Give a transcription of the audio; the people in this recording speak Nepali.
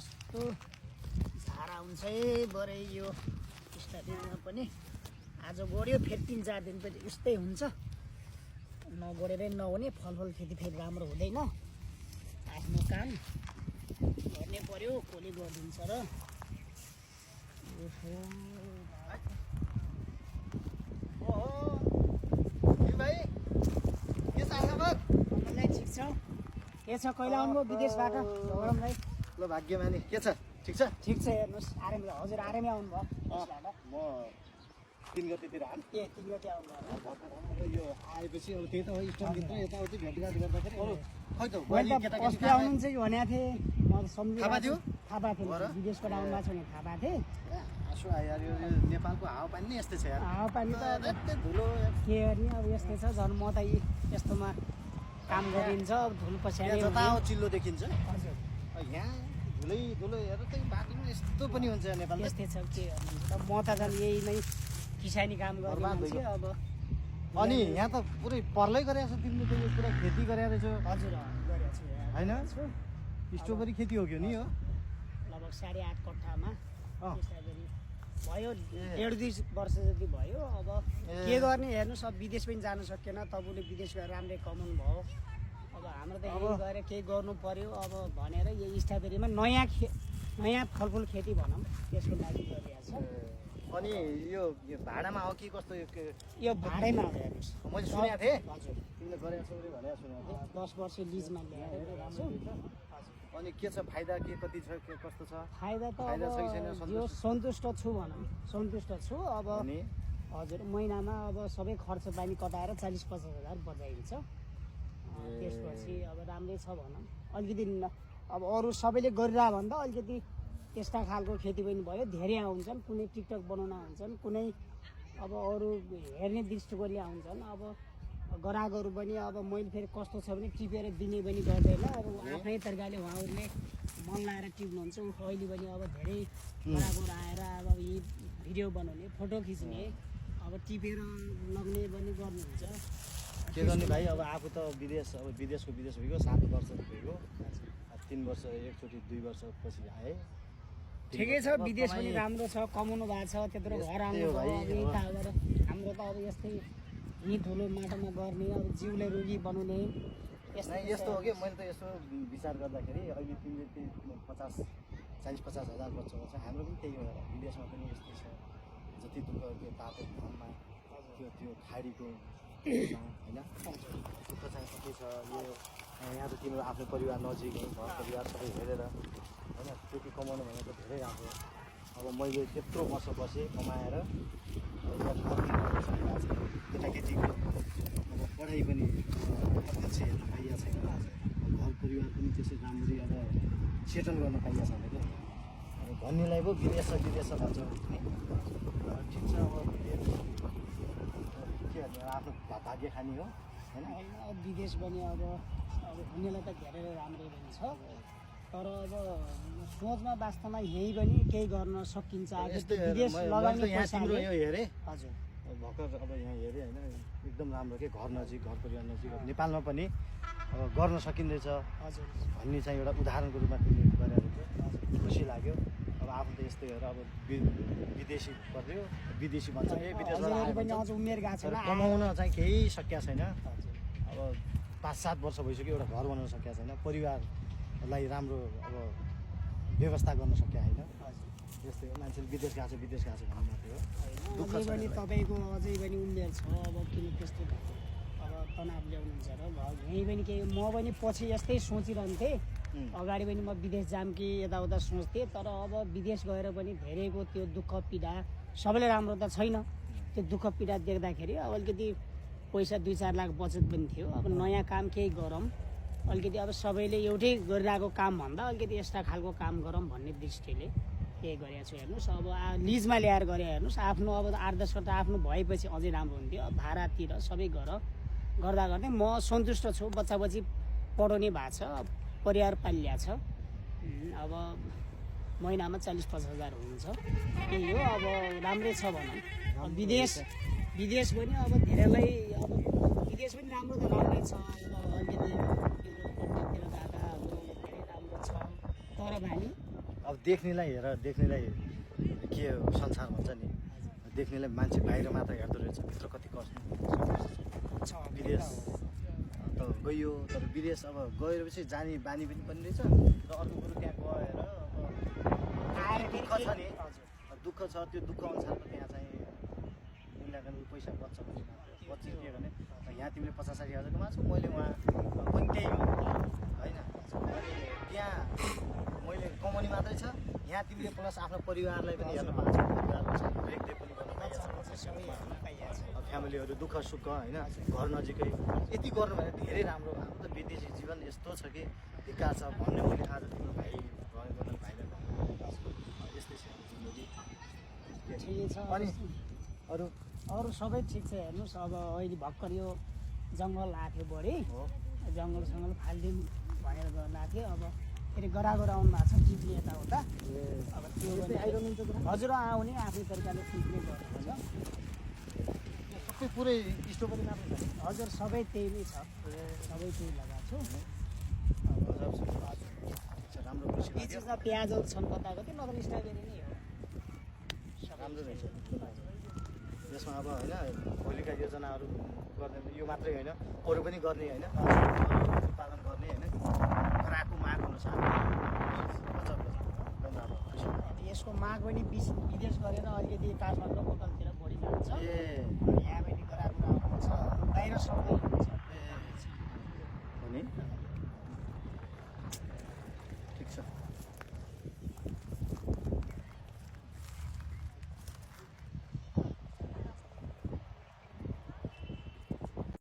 कस्तो झारा हुन्छ है बरे यो स्टार्टिङमा पनि आज गऱ्यो फेरि 3-4 दिनपछि यस्तै हुन्छ नगरेरै नहुने फलफल खेती फेरि राम्रो हुँदैन आफ्नो काम गर्ने पर्यो कसले गरिदिन्छ र भाइ के छ हालखबर ठिक छ के छ कहिले आउनुभयो विदेशबाट गरम भाइ ल भाग्यमानी के छ ठिक छ ठिक छ हेर्नुहोस् आरामले हजुर आरामै आउनुभयो म 3 गतेतिर आएँ 3 गते आउनुभयो यो आएपछि अब त्यही त हो इस्टर्नभित्र यताउति भेटघाट गर्दाखेरि अरू खै त मैले त अस्ति आउनुहुन्छ कि भनेको थिएँ म सम्झिरहेको थाहा थियो थाहा पाएको थिएँ विदेशबाट आउनु भएको छ भने थाहा पाएको थिएँ आसु आयो यार यो नेपालको हावापानी नै यस्तै छ यार हावापानी त यस्तै धुलो के गर्ने अब यस्तै छ झन् म त यस्तोमा काम गरिन्छ अब धुलो पछ्याएर जता चिल्लो देखिन्छ हजुर यहाँ धुलै धुलो हेर त बाटो पनि यस्तो पनि हुन्छ नेपालमा त्यस्तै छ के गर्नुहुन्छ म त झन् यही नै किसानी काम गर्ने मान्छे अब अनि यहाँ त पुरै पर्लै गरेको छ तिमीले त यो पुरा खेती गरेर रहेछ हजुर गरेको छु होइन स्ट्रबेरी खेती हो कि नि हो लगभग 8.5 कट्ठामा स्ट्रबेरी भयो 1.5-2 वर्ष जति भयो अब के गर्ने हेर्नुहोस् अब विदेश पनि जानु सकेन तपाईँले विदेश गएर राम्रै कमाउनु भयो अब हाम्रो त यही गएर केही गर्नु पर्यो अब भनेर यही स्ट्रबेरीमा नयाँ फलफुल खेती भनौँ त्यसको लागि गरिरहेको छ अनि यो भाडामा हो कि कस्तो यो भाडैमा हो हेर्नुहोस् मैले सुनेको थिएँ हजुर तिमीले गरेको छौ भनेर सुनेको थिएँ 10 वर्ष लिजमा ल्याएर गरिरहेको छु अनि के छ फाइदा के कति छ के कस्तो छ फाइदा त फाइदा छ कि छैन अब यो सन्तुष्ट छु भनौँ सन्तुष्ट छु अब अनि हजुर महिनामा अब सबै खर्च पानी कटाएर 40-50 हजार बचाइन्छ त्यसपछि अब राम्रै छ भनौँ अलिकति अब अरू सबैले गरिरह भन्दा अलिकति त्यस्ता खालको खेती पनि भयो धेरै आउँछन् कुनै टिकटक बनाउन आउँछन् कुनै अब अरू हेर्ने दृष्टिकोणले आउँछन् अब ग्राहकहरू पनि अब मैले फेरि कस्तो छ भने टिपेर दिने पनि गर्दैन अब आफ्नै तरिकाले उहाँहरूले मन लाएर टिप्नुहुन्छ अहिले पनि अब धेरै ग्राहकहरू आएर अब यी भिडियो बनाउने फोटो खिच्ने अब टिपेर लग्ने पनि गर्नुहुन्छ के गर्ने भाइ अब आफू त विदेश भएको 7 वर्ष भएको 3 वर्ष एकचोटि 2 वर्षपछि आएँ ठिकै छ विदेश पनि राम्रो छ कमाउनु भएको छ त्यत्रो घर आउनु हाम्रो त अब यस्तै यहीँ ठुलो माटोमा गर्ने अब जिउलाई रोगी बनाउने यस्तो हो कि मैले त यसो विचार गर्दाखेरि अहिले तिमीले त्यही 40-50 हजार बच्चाको छ हाम्रो पनि त्यही हो विदेशमा पनि यस्तै छ जति दुःख त्यो तातो घाममा त्यो खाडीको होइन दुःख चाहिँ कति छ यो यहाँ त तिम्रो आफ्नो परिवार नजिक घर परिवार सबै हेरेर होइन त्यति कमाउनु भनेको त धेरै राम्रो अब मैले त्यत्रो वर्ष बसेँ कमाएर केटाकेटीको अब पढाइ पनि प्रत्यक्ष हेर्न पाइएको छैन घर परिवार पनि त्यसै राम्ररी अब सेटल गर्न पाइएको छैन क्या अब भन्नेलाई पो विदेश छ भन्छ ठिक छ अब के भन्ने आफ्नो भाग्य खानी हो होइन अब विदेश पनि अब हुनेलाई त धेरै राम्रै पनि छ तर अब सोचमा वास्तवमा यहीँ पनि केही गर्न सकिन्छ विदेश लगाउने तिम्रो यो हेरेँ हजुर भर्खर अब यहाँ हेरेँ होइन एकदम राम्रो के घर नजिक घर परिवार नजिक अब नेपालमा पनि अब गर्न सकिँदैछ हजुर भन्ने चाहिँ एउटा उदाहरणको रूपमा तिमीले गरेर चाहिँ खुसी लाग्यो अब आफू त यस्तै हेरेर अब विदेशी पर्थ्यो विदेशी भन्छ विदेशबाट पनि अझ उमेर गएको छैन कमाउन चाहिँ केही सकिएको छैन अब 5-7 वर्ष भइसक्यो एउटा घर बनाउन सकिएको छैन परिवारलाई राम्रो अब व्यवस्था गर्न सकिएको होइन यस्तै हो मान्छेले विदेश गएको छ भन्नु मात्रै हो अझै पनि तपाईँको अझै पनि उमेर छ अब किन त्यस्तो अब तनाव ल्याउनुहुन्छ र यहीँ पनि केही म पनि पछि यस्तै सोचिरहन्थेँ अगाडि पनि म विदेश जाम कि यताउता सोच्थेँ तर अब विदेश गएर पनि धेरैको त्यो दुःख पीडा सबैले राम्रो त छैन त्यो दुःख पीडा देख्दाखेरि अब अलिकति पैसा 2-4 लाख बचत पनि थियो अब नयाँ काम केही गरौँ अलिकति अब सबैले एउटै गरिरहेको काम भन्दा अलिकति यस्ता खालको काम गरौँ भन्ने दृष्टिले केही गरेको छु हेर्नुहोस् अब लिजमा ल्याएर गरे हेर्नुहोस् आफ्नो अब 8-10 वटा आफ्नो भएपछि अझै राम्रो हुन्थ्यो भाडातिर सबै गर्दा गर्दै म सन्तुष्ट छु बच्चा बच्ची पढाउने भएको छ परिवार पालिया छ अब महिनामा 40-50 हजार हुन्छ त्यही हो अब राम्रै छ भनौँ विदेश पनि अब धेरैलाई अब विदेश पनि राम्रो त राम्रै छ अब अलिकति कन्ट्याक्टतिर जाँदा अब धेरै राम्रो छ तर भाइ अब देख्नेलाई हेर देख्नेलाई के हो संसार भन्छ नि देख्नेलाई मान्छे बाहिर मात्र हेर्दो रहेछ भित्र कति कष्ट विदेश त गइयो तर विदेश अब गएपछि जाने बानी पनि रहेछ र अर्को कुरो त्यहाँ गएर अब दुःख छ नि दुःख छ त्यो दुःख अनुसारको त्यहाँ चाहिँ मूल्याङ्कन पैसा बच्छ भने बच्छ के भने यहाँ तिमीले 50-60 हजार कमाएको छौ मैले उहाँ पनि त्यही हो होइन अनि त्यहाँ मैले कमाउने मात्रै छ यहाँ तिमीले प्लस आफ्नो परिवारलाई पनि हेर्न पाएको छ परिवारलाई रेखदेख पनि गर्न पाइएको छ फ्यामिलीहरू दुःख सुख होइन घर नजिकै यति गर्नु भने धेरै राम्रो हाम्रो त विदेशी जीवन यस्तो छ कि विकास छ भन्ने मैले आज तिम्रो भाइ भाइलाई यस्तै छ जिन्दगी ठिकै छ अनि अरू सबै ठिक छ हेर्नुहोस् अब अहिले भर्खर यो जङ्गल आएको थियो बढी हो जङ्गल फालिदिउँ भनेर गर्नु थियो अब फेरि गरागोर आउनु भएको छ टिप्ने यताउता अब त्यो आइरहनुहुन्छ हजुर आउने आफ्नै तरिकाले टिप्ने गर्नुहुन्छ सबै पुरै स्ट्रबेरी मात्रै छ हजुर सबै त्यही नै छ सबै त्यही लगाएको छु राम्रो खुसी यो चिजमा प्याजहरू छन् कता कति नत्र स्ट्रबेरी नै हो राम्रो रहेछ यसमा अब होइन भोलिका योजनाहरू गर्ने यो मात्रै होइन अरू पनि गर्ने होइन उत्पादन गर्ने होइन ग्राहकको माग अनुसार यसको माग पनि विदेश गरेर अलिकति काठमाडौँ होटलतिर बढी जान्छ ए यहाँ पनि गराएको आउनुहुन्छ बाहिर सबै हुन्छ